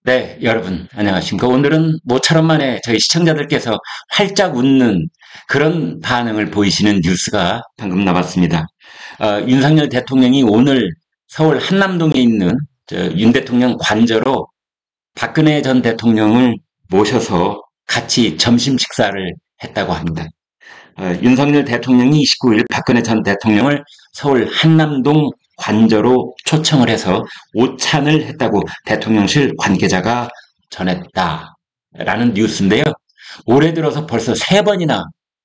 네, 여러분, 안녕하십니까. 오늘은 모처럼 만에 저희 시청자들께서 활짝 웃는 그런 반응을 보이시는 뉴스가 방금 나왔습니다. 윤석열 대통령이 오늘 서울 한남동에 있는 윤 대통령 관저로 박근혜 전 대통령을 모셔서 같이 점심 식사를 했다고 합니다. 윤석열 대통령이 29일 박근혜 전 대통령을 서울 한남동 관저로 초청을 해서 오찬을 했다고 대통령실 관계자가 전했다라는 뉴스인데요. 올해 들어서 벌써 3번이나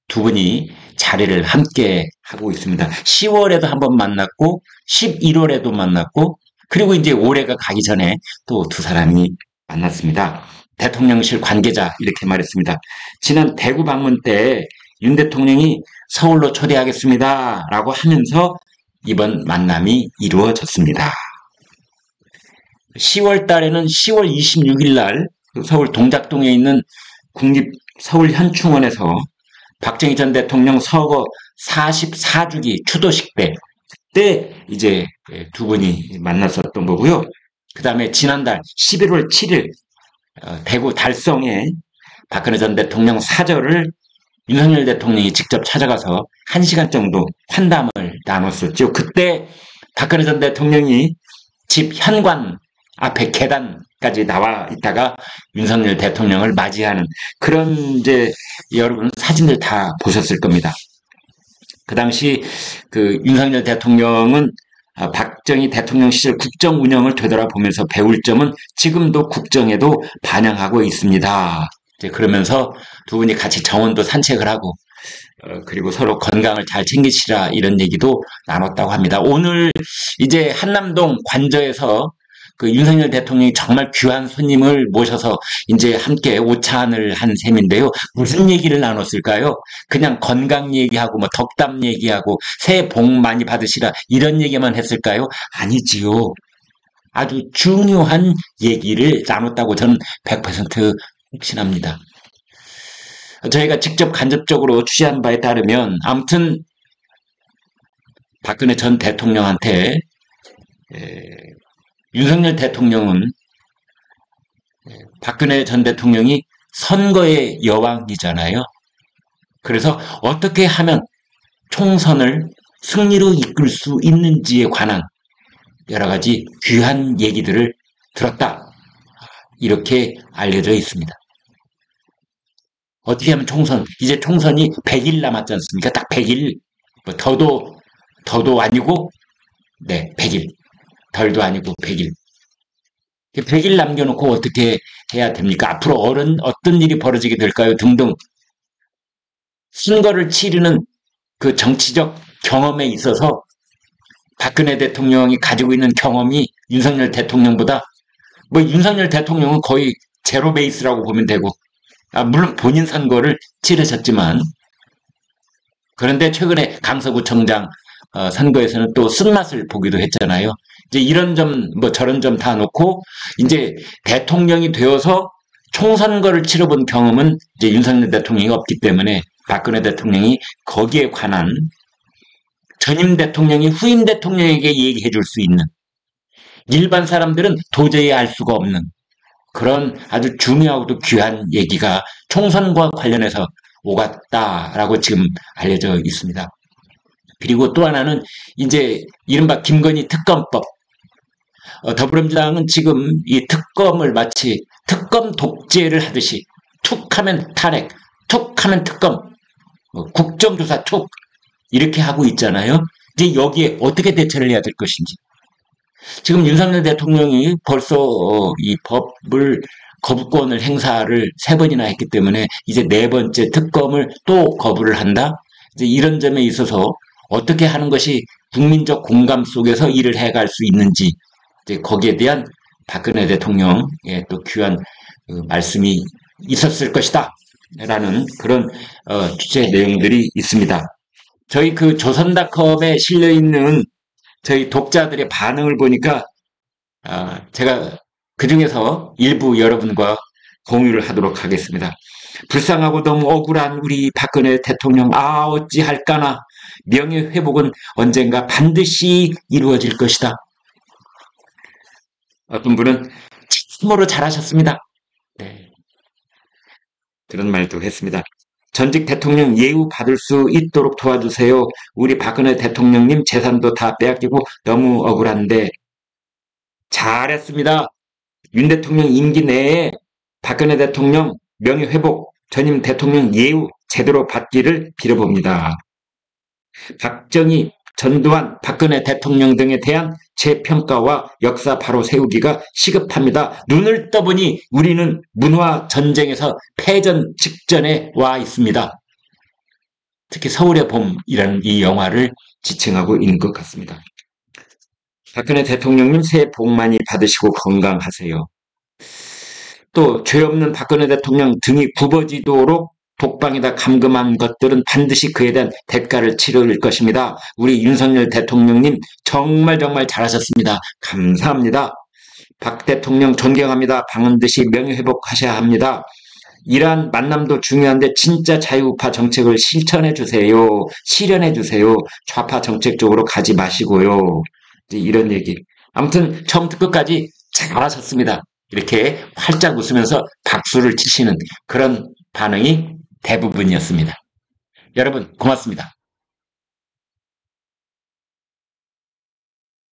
두 분이 자리를 함께 하고 있습니다. 10월에도 한번 만났고 11월에도 만났고 그리고 이제 올해가 가기 전에 또 두 사람이 만났습니다. 대통령실 관계자 이렇게 말했습니다. 지난 대구 방문 때 윤 대통령이 서울로 초대하겠습니다 라고 하면서 이번 만남이 이루어졌습니다. 10월 달에는 10월 26일 날 서울 동작동에 있는 국립서울현충원에서 박정희 전 대통령 서거 44주기 추도식 때 이제 두 분이 만났었던 거고요. 그 다음에 지난달 11월 7일 대구 달성에 박근혜 전 대통령 사저를 윤석열 대통령이 직접 찾아가서 1시간 정도 환담을 나눴었죠. 그때 박근혜 전 대통령이 집 현관 앞에 계단까지 나와 있다가 윤석열 대통령을 맞이하는 그런 이제 여러분 사진들 다 보셨을 겁니다. 그 당시 그 윤석열 대통령은 박정희 대통령 시절 국정 운영을 되돌아보면서 배울 점은 지금도 국정에도 반영하고 있습니다. 그러면서 두 분이 같이 정원도 산책을 하고 그리고 서로 건강을 잘 챙기시라 이런 얘기도 나눴다고 합니다. 오늘 이제 한남동 관저에서 그 윤석열 대통령이 정말 귀한 손님을 모셔서 이제 함께 오찬을 한 셈인데요. 무슨 얘기를 나눴을까요? 그냥 건강 얘기하고 뭐 덕담 얘기하고 새해 복 많이 받으시라 이런 얘기만 했을까요? 아니지요. 아주 중요한 얘기를 나눴다고 저는 100% 확신합니다. 저희가 직접 간접적으로 취재한 바에 따르면 아무튼 박근혜 전 대통령한테 윤석열 대통령은 박근혜 전 대통령이 선거의 여왕이잖아요. 그래서 어떻게 하면 총선을 승리로 이끌 수 있는지에 관한 여러 가지 귀한 얘기들을 들었다. 이렇게 알려져 있습니다. 어떻게 하면 이제 총선이 100일 남았지 않습니까? 딱 100일. 뭐 더도 아니고, 네, 100일. 덜도 아니고 100일. 100일 남겨놓고 어떻게 해야 됩니까? 앞으로 어떤 일이 벌어지게 될까요? 등등. 선거를 치르는 그 정치적 경험에 있어서 박근혜 대통령이 가지고 있는 경험이 윤석열 대통령보다 뭐 윤석열 대통령은 거의 제로 베이스라고 보면 되고 물론 본인 선거를 치르셨지만 그런데 최근에 강서구청장 선거에서는 또 쓴맛을 보기도 했잖아요. 이제 이런 점 뭐 저런 점 다 놓고 이제 대통령이 되어서 총선거를 치러본 경험은 이제 윤석열 대통령이 없기 때문에 박근혜 대통령이 거기에 관한 전임 대통령이 후임 대통령에게 얘기해 줄 수 있는 일반 사람들은 도저히 알 수가 없는 그런 아주 중요하고도 귀한 얘기가 총선과 관련해서 오갔다라고 지금 알려져 있습니다. 그리고 또 하나는 이제 이른바 김건희 특검법. 더불어민주당은 지금 이 특검을 마치 특검 독재를 하듯이 툭 하면 탄핵, 툭 하면 특검, 국정조사 툭 이렇게 하고 있잖아요. 이제 여기에 어떻게 대처를 해야 될 것인지. 지금 윤석열 대통령이 벌써 이 법을 거부권을 행사를 3번이나 했기 때문에 이제 4번째 특검을 또 거부를 한다. 이제 이런 점에 있어서 어떻게 하는 것이 국민적 공감 속에서 일을 해갈 수 있는지 이제 거기에 대한 박근혜 대통령의 또 귀한 말씀이 있었을 것이다. 라는 그런 취재 내용들이 있습니다. 저희 그 조선닷컴에 실려있는 저희 독자들의 반응을 보니까 제가 그 중에서 일부 여러분과 공유를 하도록 하겠습니다. 불쌍하고 너무 억울한 우리 박근혜 대통령 어찌할까나 명예회복은 언젠가 반드시 이루어질 것이다. 어떤 분은 참으로 잘하셨습니다. 네. 그런 말도 했습니다. 전직 대통령 예우 받을 수 있도록 도와주세요. 우리 박근혜 대통령님 재산도 다 빼앗기고 너무 억울한데. 잘했습니다. 윤 대통령 임기 내에 박근혜 대통령 명예회복, 전임 대통령 예우 제대로 받기를 빌어봅니다. 박정희, 전두환, 박근혜 대통령 등에 대한 재평가와 역사 바로 세우기가 시급합니다. 눈을 떠보니 우리는 문화 전쟁에서 패전 직전에 와 있습니다. 특히 서울의 봄이라는 이 영화를 지칭하고 있는 것 같습니다. 박근혜 대통령님 새해 복 많이 받으시고 건강하세요. 또 죄 없는 박근혜 대통령 등이 굽어지도록 독방에다 감금한 것들은 반드시 그에 대한 대가를 치를 것입니다. 우리 윤석열 대통령님 정말 잘하셨습니다. 감사합니다. 박 대통령 존경합니다. 반드시 명예회복하셔야 합니다. 이러한 만남도 중요한데 진짜 자유우파 정책을 실천해 주세요. 실현해 주세요. 좌파 정책 쪽으로 가지 마시고요. 이런 얘기. 아무튼 처음부터 끝까지 잘하셨습니다. 이렇게 활짝 웃으면서 박수를 치시는 그런 반응이 대부분이었습니다. 여러분 고맙습니다.